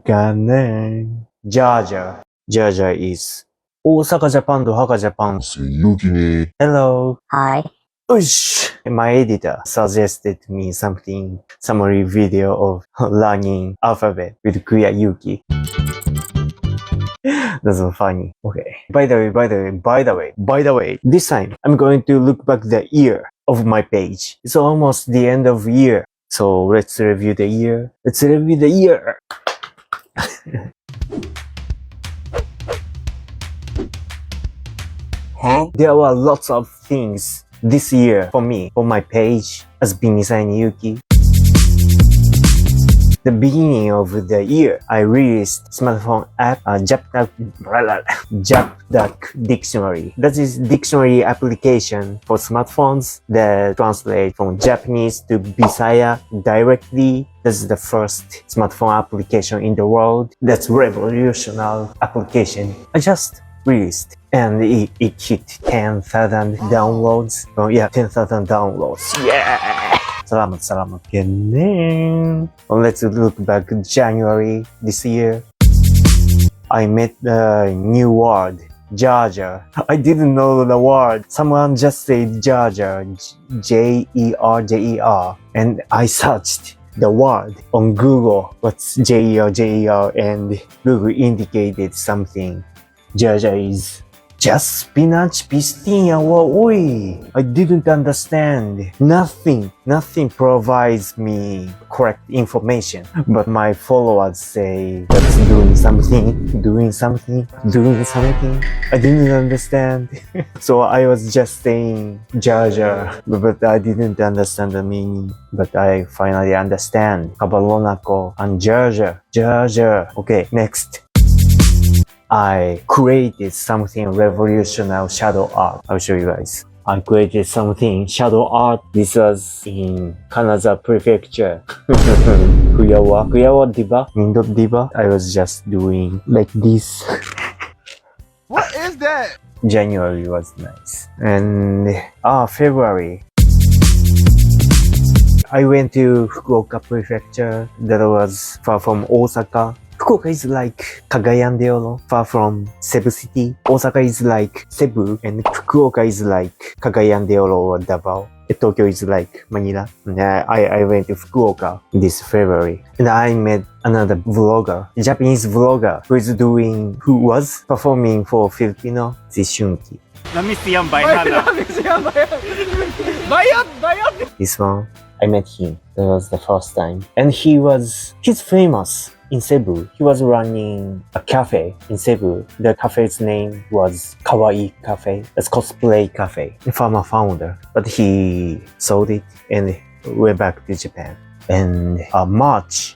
Ganeng. Jaja. Jaja is 大阪ジャパンと博ジャパン。Yuki ne. Hello. Hi. Ush. My editor suggested me something, summary video of learning alphabet with kuya Yuki. That's so funny. Okay. By the way, this time I'm going to look back the year of my page. It's almost the end of year. So let's review the year. Huh? There were lots of things this year for me, for my page as Binisan Yuki. The beginning of the year, I released smartphone app, Japduck Dictionary. That is dictionary application for smartphones that translate from Japanese to Bisaya directly. This is the first smartphone application in the world. That's revolutionary application. I just released and it hit 10,000 downloads. 10,000 downloads. Yeah! Salamat. Ganeng. Let's look back January this year. I met a new word, Jaja. I didn't know the word. Someone just said Jaja, J-E-R, and I searched the word on Google. What's J-E-R, and Google indicated something. Jaja is just spinach pistina oi. I didn't understand. Nothing provides me correct information. But my followers say that's doing something. I didn't understand. So I was just saying Jaja, but I didn't understand the meaning. But I finally understand. Kabalonako and Jaja. Okay, next. I created something revolutionary shadow art. I'll show you guys. I created something shadow art. This was in Kanaza Prefecture. Kuyawa Diba? Mindo Diba? I was just doing like this. What is that? January was nice. And February. I went to Fukuoka Prefecture. That was far from Osaka. Fukuoka is like Kagayan-deoro, far from Cebu City. Osaka is like Cebu, and Fukuoka is like Kagayan-deoro or Davao. Tokyo is like Manila. And I went to Fukuoka this February. And I met another vlogger, Japanese vlogger, who was performing for Filipino, Shunki. Let me see him by hand. This one, I met him. That was the first time. And he's famous in Cebu. He was running a cafe in Cebu. The cafe's name was Kawaii Cafe. It's cosplay cafe. Former founder. But he sold it and went back to Japan. And March,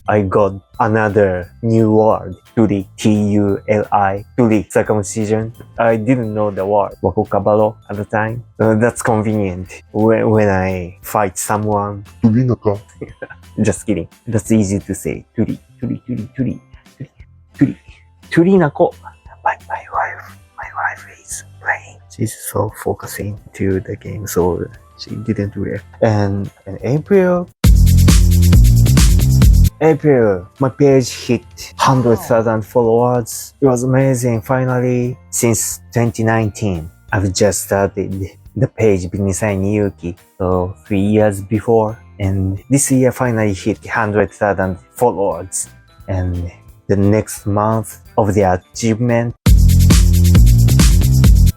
I got another new word, Tuli, T-U-L-I, Tuli, circumcision. I didn't know the word, Wakokabalo, at the time. That's convenient when I fight someone. Tulinaka. Just kidding. That's easy to say. Tuli. Tulinako. My wife is playing. She's so focusing to the game, so she didn't react. And in April, my page hit 100,000 followers. It was amazing, finally. Since 2019, I've just started the page Binisan Yuki. So 3 years before. And this year finally hit 100,000 followers. And the next month of the achievement,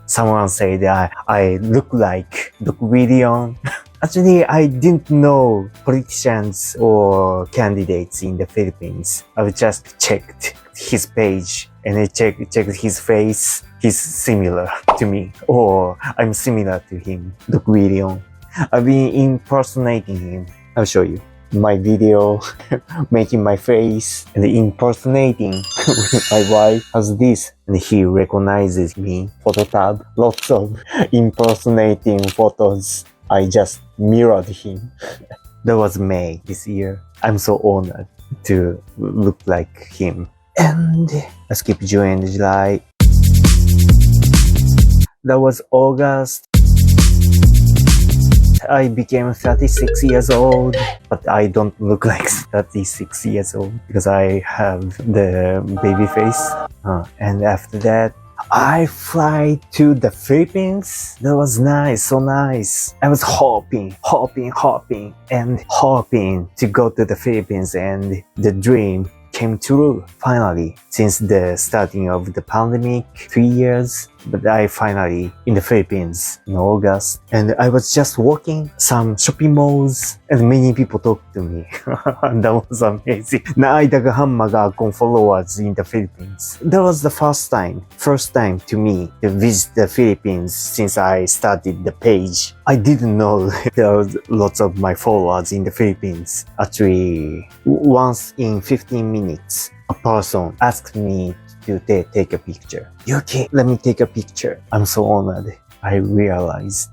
someone said I look like Doc William. Actually, I didn't know politicians or candidates in the Philippines. I've just checked his page and I checked his face. He's similar to me, or I'm similar to him, Doc William. I've been impersonating him. I'll show you my video making my face and impersonating my wife as this, and he recognizes me. Photo tab, lots of impersonating photos. I just mirrored him. That was May this year. I'm so honored to look like him. And let's skip June and July. That was August. I became 36 years old, but I don't look like 36 years old because I have the baby face. And after that, I fly to the Philippines. That was nice, so nice. I was hoping to go to the Philippines, and the dream came true finally. Since the starting of the pandemic, 3 years, but I finally in the Philippines in August, and I was just walking some shopping malls, and many people talked to me. That was amazing. Naidagahammaga akong followers in the Philippines. That was the first time to me to visit the Philippines since I started the page. I didn't know there was lots of my followers in the Philippines. Actually, once in 15 minutes, a person asked me to take a picture. Yuki, let me take a picture. I'm so honored. I realized.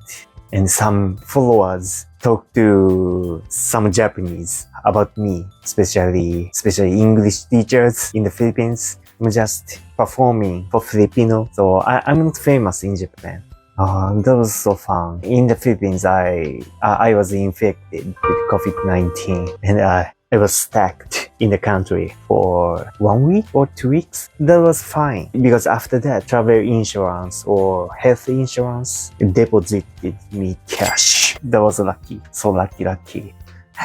And some followers talked to some Japanese about me, especially English teachers in the Philippines. I'm just performing for Filipino, so I'm not famous in Japan. That was so fun. In the Philippines, I was infected with COVID-19, and I was stuck in the country for 1 week or 2 weeks. That was fine because after that, travel insurance or health insurance deposited me cash. That was lucky, so lucky.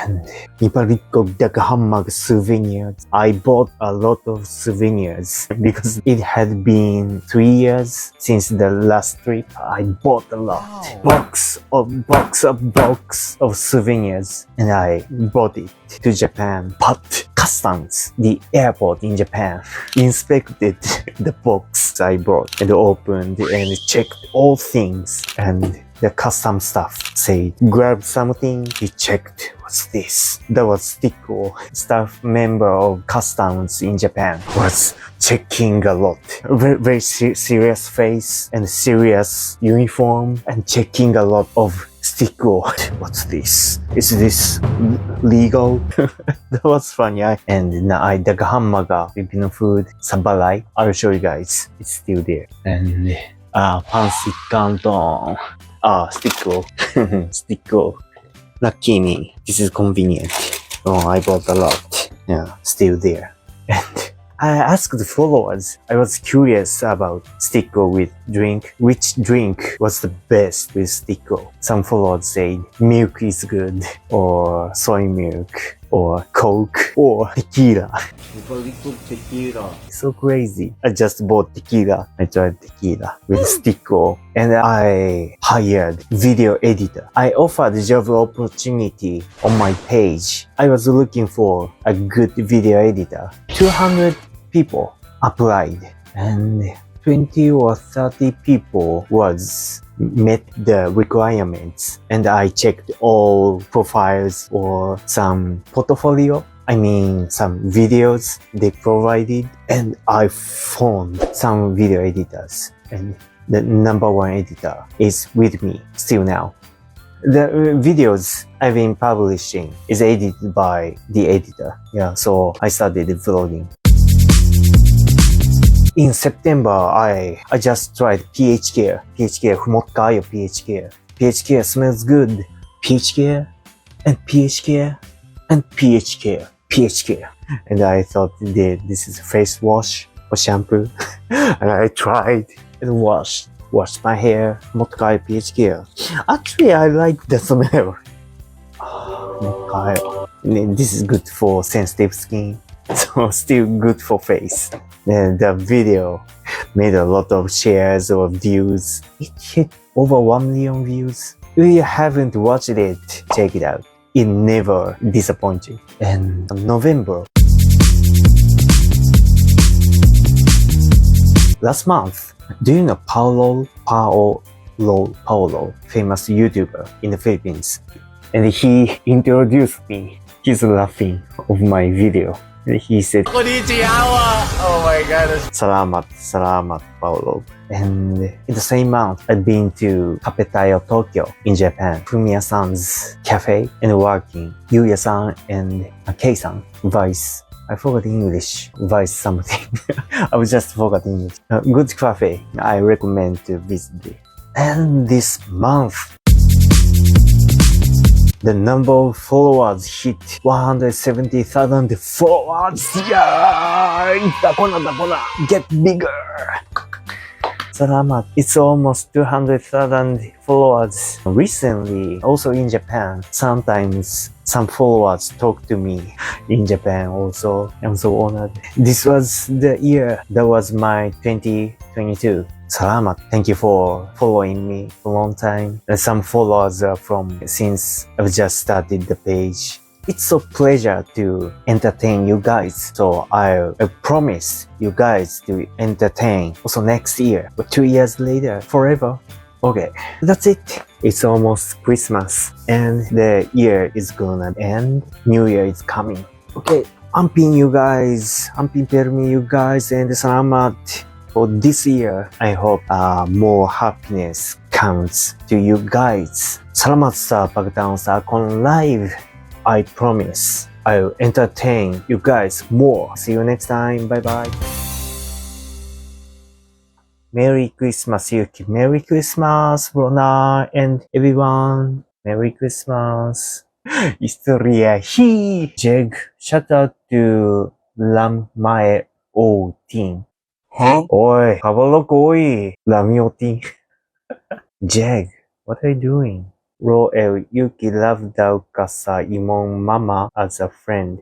And Iparikko souvenirs. I bought a lot of souvenirs because it had been 3 years since the last trip. I bought a lot. Box of souvenirs, and I brought it to Japan. But customs, the airport in Japan, inspected the box I brought and opened and checked all things, and the custom staff said, grab something. He checked, what's this? That was Stickle. Staff member of customs in Japan was checking a lot. Very serious face and serious uniform and checking a lot of Stickle. What's this? Is this legal? That was funny. And naidagahammaga Filipino food sa balay. I'll show you guys. It's still there. And fancy canton. Stickle. Stickle. Lucky me. This is convenient. I bought a lot. Yeah, still there. And I asked the followers. I was curious about Stickle with drink. Which drink was the best with Stickle? Some followers said milk is good, or soy milk, or Coke, or tequila. Tequila. So crazy. I just bought tequila. I tried tequila with Stickle, and I hired video editor. I offered a job opportunity on my page. I was looking for a good video editor. 200 people applied, and 20 or 30 people met the requirements, and I checked all profiles or some portfolio. I mean some videos they provided, and I found some video editors, and the number one editor is with me still now. The videos I've been publishing is edited by the editor. Yeah, so I started vlogging. In September, I just tried pH Care. pH Care, humot kayo pH Care. pH Care smells good. pH Care, and pH Care, and pH Care, pH Care. And I thought this is a face wash or shampoo. And I tried and washed my hair. Humot kayo pH Care. Actually, I like the smell. Humot kayo. This is good for sensitive skin. So still good for face. And the video made a lot of shares or views. It hit over 1 million views. If you haven't watched it, check it out. It never disappoints you. And November. Last month, do you know Paolo, famous YouTuber in the Philippines? And he introduced me. He's laughing of my video. He said, Oh my god. Salamat, Paolo. And in the same month, I'd been to Kapetayo, Tokyo, in Japan. Fumiya-san's cafe, and working. Yuya-san and Kei-san, Vice. I forgot English. Vice something. I was just forgot English. Good cafe. I recommend to visit it. And this month, The number of followers hit 170,000 followers. Yeah! Dakona. Get bigger. Salamat. It's almost 200,000 followers. Recently, also in Japan, sometimes some followers talk to me in Japan also. I'm so honored. This was the year. That was my 2022. Salamat. Thank you for following me for a long time. And some followers are from since I've just started the page. It's so pleasure to entertain you guys. So I promise you guys to entertain also next year or 2 years later, forever. Okay, that's it. It's almost Christmas and the year is gonna end. New Year is coming. Okay, amping you guys, amping permi you guys, and salamat for this year. I hope more happiness comes to you guys. Salamat sa pagtaon sa akong live. I promise I'll entertain you guys more. See you next time. Bye bye. Merry Christmas, Yuki. Merry Christmas, Rona, and everyone. Merry Christmas. Historia. Jeg, shout out to Lam Mae O Ting. Huh? Oi, kabalok oi. Lam Ting. Jeg, what are you doing? Ro Yuki love daw ka sa imong mama as a friend.